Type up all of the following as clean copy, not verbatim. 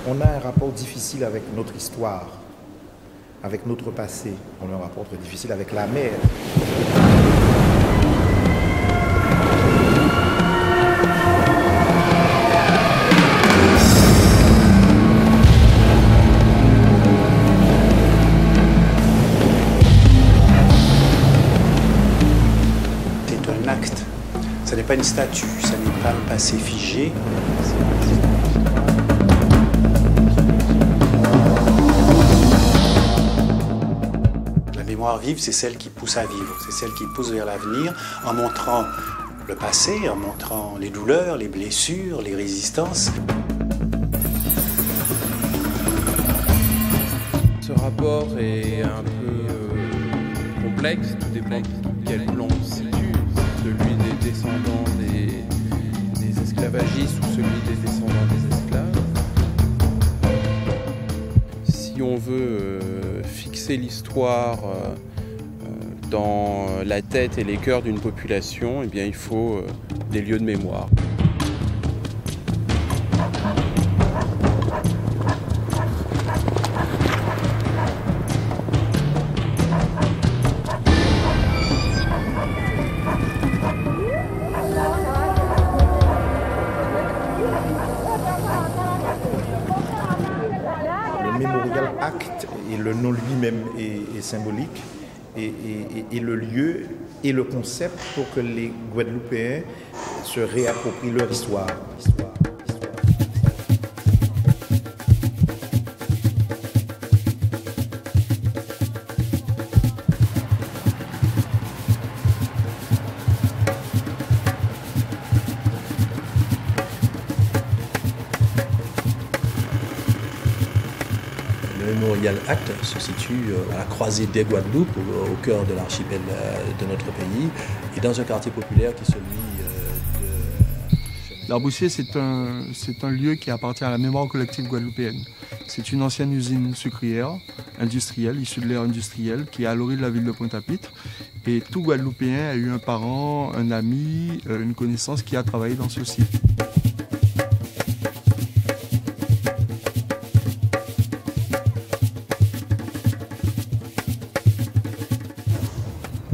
On a un rapport difficile avec notre histoire, avec notre passé. On a un rapport très difficile avec la mer. C'est un acte, ce n'est pas une statue, ce n'est pas un passé figé. La mémoire vive, c'est celle qui pousse à vivre, c'est celle qui pousse vers l'avenir en montrant le passé, en montrant les douleurs, les blessures, les résistances. Ce rapport est un peu complexe, tout dépend de quel plan on se situe, celui des descendants des esclavagistes ou celui des descendants des esclaves. Si on veut fixer l'histoire dans la tête et les cœurs d'une population, eh bien, il faut des lieux de mémoire. Le Memorial Act et le nom lui-même est symbolique et le lieu et le concept pour que les Guadeloupéens se réapproprient leur histoire. Le Memorial Act se situe à la croisée des Guadeloupe, au cœur de l'archipel de notre pays, et dans un quartier populaire qui est celui de... L'Arboussier, c'est un lieu qui appartient à la mémoire collective guadeloupéenne. C'est une ancienne usine sucrière, industrielle, issue de l'ère industrielle, qui est à l'origine de la ville de Pointe-à-Pitre. Et tout Guadeloupéen a eu un parent, un ami, une connaissance qui a travaillé dans ce site.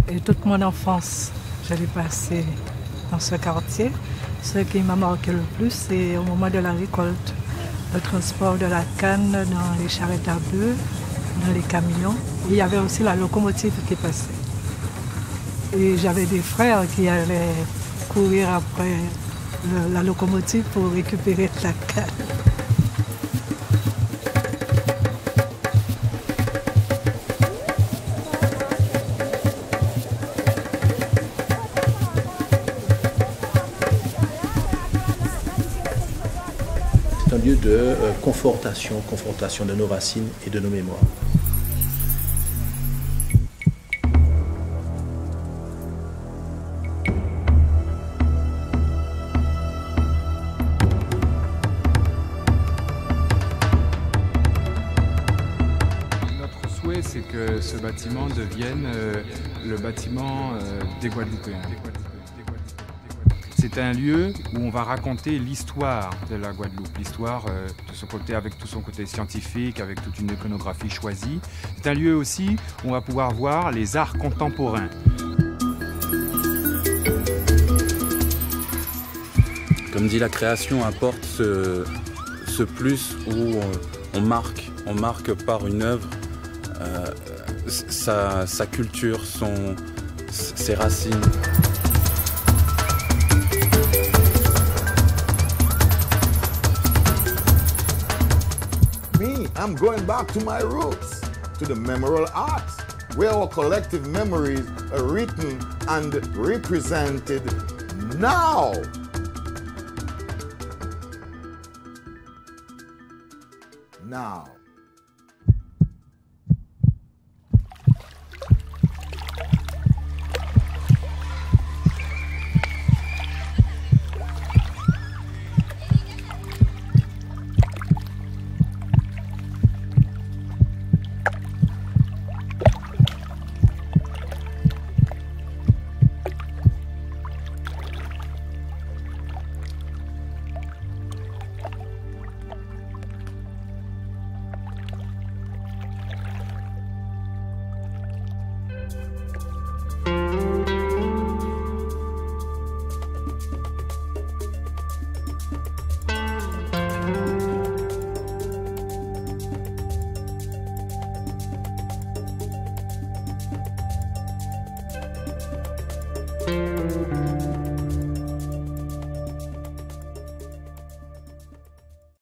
Et toute mon enfance, je l'ai passée dans ce quartier. Ce qui m'a marqué le plus, c'est au moment de la récolte, le transport de la canne dans les charrettes à bœufs, dans les camions. Il y avait aussi la locomotive qui passait. Et j'avais des frères qui allaient courir après la locomotive pour récupérer la canne. C'est un lieu de confortation de nos racines et de nos mémoires. Notre souhait, c'est que ce bâtiment devienne le bâtiment des Guadeloupéens. C'est un lieu où on va raconter l'histoire de la Guadeloupe, l'histoire de son côté, avec tout son côté scientifique, avec toute une iconographie choisie. C'est un lieu aussi où on va pouvoir voir les arts contemporains. Comme dit la création, apporte ce plus où on marque par une œuvre sa culture, ses racines. I'm going back to my roots, to the memorial arts, where our collective memories are written and represented now. Now.